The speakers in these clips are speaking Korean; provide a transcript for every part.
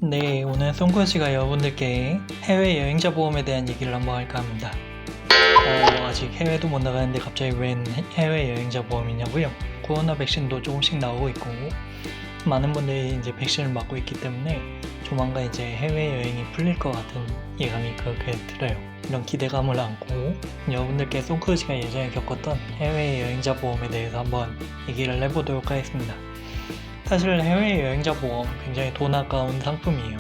네, 오늘 송코씨가 여러분들께 해외 여행자 보험에 대한 얘기를 한번 할까 합니다. 아직 해외도 못 나가는데 갑자기 웬 해외 여행자 보험이냐고요? 코로나 백신도 조금씩 나오고 있고 많은 분들이 이제 백신을 맞고 있기 때문에 조만간 이제 해외 여행이 풀릴 것 같은 예감이 그렇게 들어요. 이런 기대감을 안고 여러분들께 송코씨가 예전에 겪었던 해외 여행자 보험에 대해서 한번 얘기를 해보도록 하겠습니다. 사실 해외여행자 보험 굉장히 돈 아까운 상품이에요.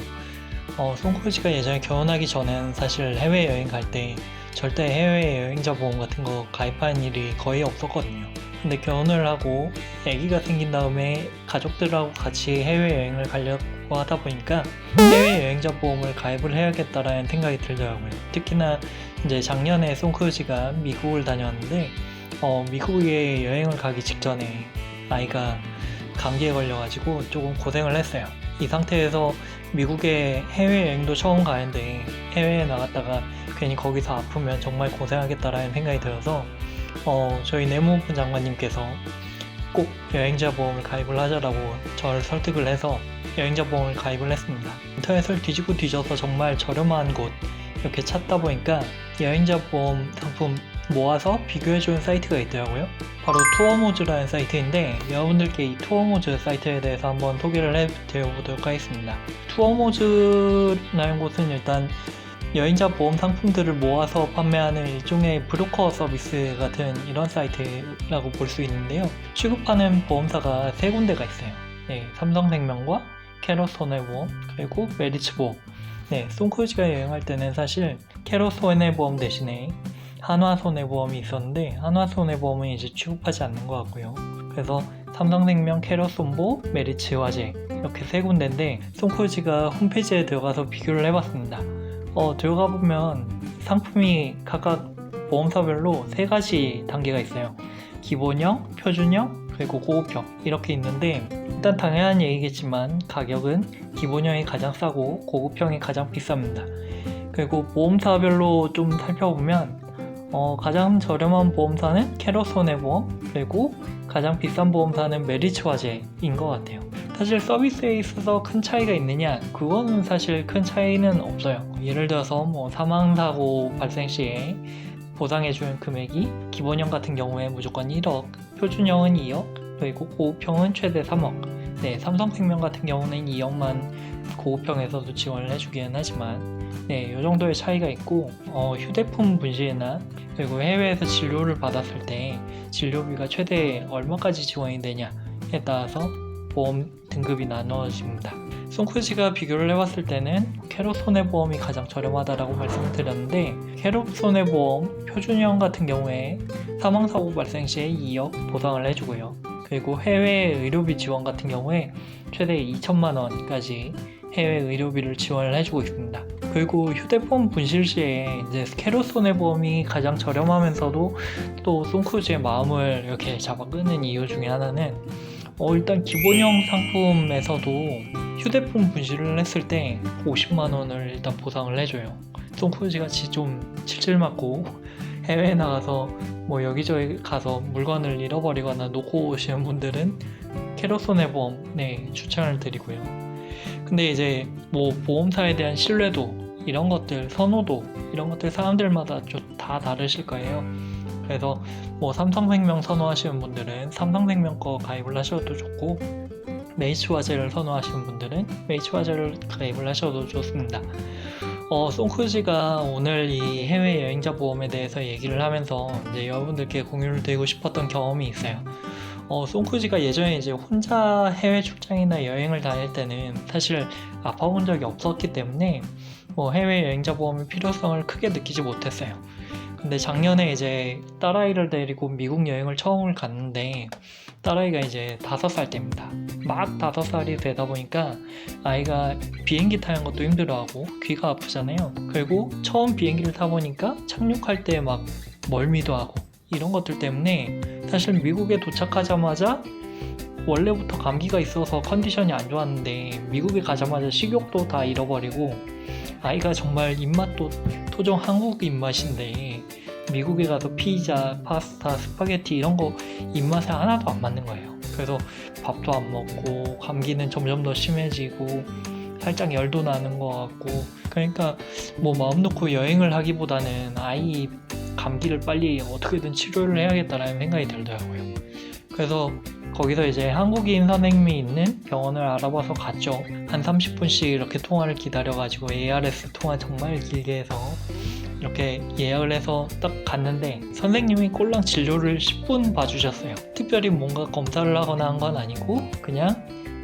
송코씨가 예전에 결혼하기 전엔 사실 해외여행 갈 때 절대 해외여행자 보험 같은 거 가입하는 일이 거의 없었거든요. 근데 결혼을 하고 아기가 생긴 다음에 가족들하고 같이 해외여행을 가려고 하다 보니까 해외여행자 보험을 가입을 해야겠다라는 생각이 들더라고요. 특히나 이제 작년에 송코씨가 미국을 다녔는데 미국에 여행을 가기 직전에 아이가 감기에 걸려가지고 조금 고생을 했어요. 이 상태에서 미국에 해외여행도 처음 가는데 해외에 나갔다가 괜히 거기서 아프면 정말 고생하겠다라는 생각이 들어서 저희 내무부 장관님께서 꼭 여행자 보험을 가입을 하자라고 저를 설득을 해서 여행자 보험을 가입을 했습니다. 인터넷을 뒤지고 뒤져서 정말 저렴한 곳 이렇게 찾다 보니까 여행자 보험 상품 모아서 비교해주는 사이트가 있더라고요. 바로 투어모즈라는 사이트인데 여러분들께 이 투어모즈 사이트에 대해서 한번 소개를 해드려보도록 하겠습니다. 투어모즈라는 곳은 일단 여행자 보험 상품들을 모아서 판매하는 일종의 브로커 서비스 같은 이런 사이트라고 볼 수 있는데요. 취급하는 보험사가 세 군데가 있어요. 네, 삼성생명과 캐롯손해보험 그리고 메리츠보험. 네, 송코지가 여행할 때는 사실 캐롯손해보험 대신에 한화손해보험이 있었는데 한화손해보험은 이제 취급하지 않는 것 같고요. 그래서 삼성생명, 캐롯손보, 메리츠화재 이렇게 세 군데인데 송코지가 홈페이지에 들어가서 비교를 해봤습니다. 들어가 보면 상품이 각각 보험사별로 세 가지 단계가 있어요. 기본형, 표준형, 그리고 고급형 이렇게 있는데 일단 당연한 얘기겠지만 가격은 기본형이 가장 싸고 고급형이 가장 비쌉니다. 그리고 보험사별로 좀 살펴보면 가장 저렴한 보험사는 캐롯손해보험 그리고 가장 비싼 보험사는 메리츠화재인 것 같아요. 사실 서비스에 있어서 큰 차이가 있느냐? 그거는 사실 큰 차이는 없어요. 예를 들어서 사망사고 발생 시에 보상해주는 금액이 기본형 같은 경우에 무조건 1억, 표준형은 2억, 그리고 고급형은 최대 3억. 네, 삼성생명 같은 경우는 2억만 고급형에서도 지원을 해주기는 하지만 네, 이 정도의 차이가 있고 휴대폰 분실이나 그리고 해외에서 진료를 받았을 때 진료비가 최대 얼마까지 지원이 되냐에 따라서 보험 등급이 나누어집니다. 송코지가 비교를 해봤을 때는 캐롯손해보험이 가장 저렴하다라고 말씀을 드렸는데 캐롯손해보험 표준형 같은 경우에 사망사고 발생 시에 2억 보상을 해주고요. 그리고 해외 의료비 지원 같은 경우에 최대 2천만 원까지 해외 의료비를 지원을 해주고 있습니다. 그리고 휴대폰 분실 시에 이제 캐롯손해보험이 가장 저렴하면서도 또 송크루즈의 마음을 이렇게 잡아 끄는 이유 중에 하나는 일단 기본형 상품에서도 휴대폰 분실을 했을 때 50만 원을 일단 보상을 해줘요. 송크루즈 같이 좀 칠칠맞고 해외에 나가서 여기저기 가서 물건을 잃어버리거나 놓고 오시는 분들은 캐롯손해보험 추천을 드리고요. 근데 이제 보험사에 대한 신뢰도 이런 것들 선호도 이런 것들 사람들마다 좀 다 다르실 거예요. 그래서 삼성생명 선호하시는 분들은 삼성생명 거 가입을 하셔도 좋고 메리츠화재를 선호하시는 분들은 메리츠화재를 가입을 하셔도 좋습니다. 송크루즈가 오늘 이 해외 여행자 보험에 대해서 얘기를 하면서 이제 여러분들께 공유를 드리고 싶었던 경험이 있어요. 송크루즈가 예전에 이제 혼자 해외 출장이나 여행을 다닐 때는 사실 아파본 적이 없었기 때문에 해외 여행자 보험의 필요성을 크게 느끼지 못했어요. 근데 작년에 이제 딸아이를 데리고 미국 여행을 처음 갔는데 딸아이가 이제 5살 때입니다. 막 5살이 되다 보니까 아이가 비행기 타는 것도 힘들어하고 귀가 아프잖아요. 그리고 처음 비행기를 타보니까 착륙할 때 막 멀미도 하고 이런 것들 때문에 사실 미국에 도착하자마자 원래부터 감기가 있어서 컨디션이 안 좋았는데 미국에 가자마자 식욕도 다 잃어버리고 아이가 정말 입맛도 토종 한국 입맛인데 미국에 가서 피자, 파스타, 스파게티 이런 거 입맛에 하나도 안 맞는 거예요. 그래서 밥도 안 먹고 감기는 점점 더 심해지고 살짝 열도 나는 것 같고, 그러니까 뭐 마음 놓고 여행을 하기보다는 아이 감기를 빨리 어떻게든 치료를 해야겠다라는 생각이 들더라고요. 그래서 거기서 이제 한국인 선생님이 있는 병원을 알아봐서 갔죠. 한 30분씩 이렇게 통화를 기다려가지고 ARS 통화 정말 길게 해서 이렇게 예약을 해서 딱 갔는데 선생님이 꼴랑 진료를 10분 봐주셨어요. 특별히 뭔가 검사를 하거나 한 건 아니고 그냥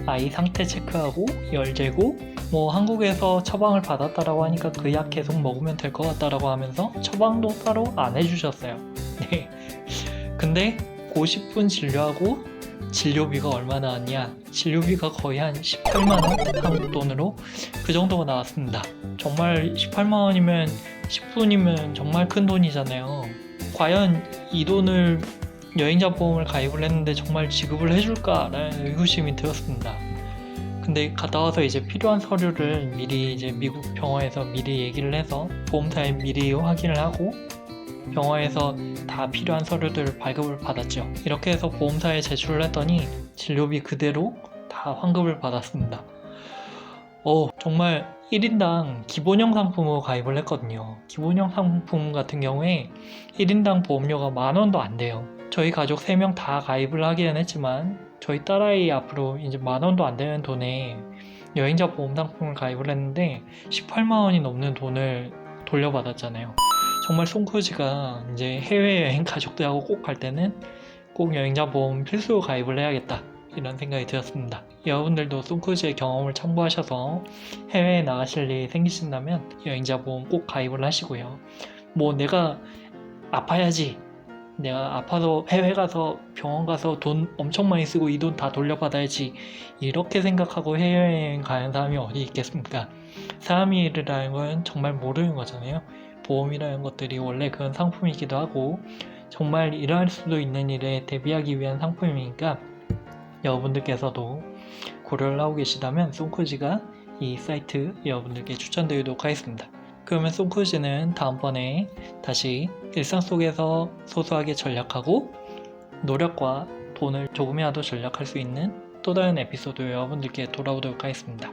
아이 상태 체크하고 열 재고 뭐 한국에서 처방을 받았다라고 하니까 그 약 계속 먹으면 될 것 같다라고 하면서 처방도 따로 안 해주셨어요. 네. 근데 그 10분 진료하고 진료비가 얼마 나왔냐? 진료비가 거의 한 18만원? 한국 돈으로 그 정도가 나왔습니다. 정말 18만원이면 10분이면 정말 큰 돈이잖아요. 과연 이 돈을 여행자 보험을 가입을 했는데 정말 지급을 해줄까라는 의구심이 들었습니다. 근데 갔다 와서 이제 필요한 서류를 미리 이제 미국 병원에서 미리 얘기를 해서 보험사에 미리 확인을 하고 병원에서 다 필요한 서류들을 발급을 받았죠. 이렇게 해서 보험사에 제출을 했더니 진료비 그대로 다 환급을 받았습니다. 정말 1인당 기본형 상품으로 가입을 했거든요. 기본형 상품 같은 경우에 1인당 보험료가 10,000원도 안 돼요. 저희 가족 3명 다 가입을 하기는 했지만 저희 딸아이 앞으로 이제 10,000원도 안 되는 돈에 여행자 보험 상품을 가입을 했는데 18만원이 넘는 돈을 돌려받았잖아요. 정말 송크루즈가 이제 해외여행 가족들하고 꼭 갈 때는 꼭 여행자 보험 필수로 가입을 해야겠다 이런 생각이 들었습니다. 여러분들도 송크루즈의 경험을 참고하셔서 해외에 나가실 일이 생기신다면 여행자 보험 꼭 가입을 하시고요. 뭐 내가 아파야지, 내가 아파서 해외 가서 병원 가서 돈 엄청 많이 쓰고 이 돈 다 돌려받아야지 이렇게 생각하고 해외여행 가는 사람이 어디 있겠습니까? 사람의 일이라는 건 정말 모르는 거잖아요. 보험이라는 것들이 원래 그런 상품이기도 하고 정말 일어날 수도 있는 일에 대비하기 위한 상품이니까 여러분들께서도 고려를 하고 계시다면 송크루즈가 이 사이트 여러분들께 추천드리도록 하겠습니다. 그러면 송크루즈는 다음번에 다시 일상 속에서 소소하게 전략하고 노력과 돈을 조금이라도 절약할 수 있는 또 다른 에피소드 여러분들께 돌아오도록 하겠습니다.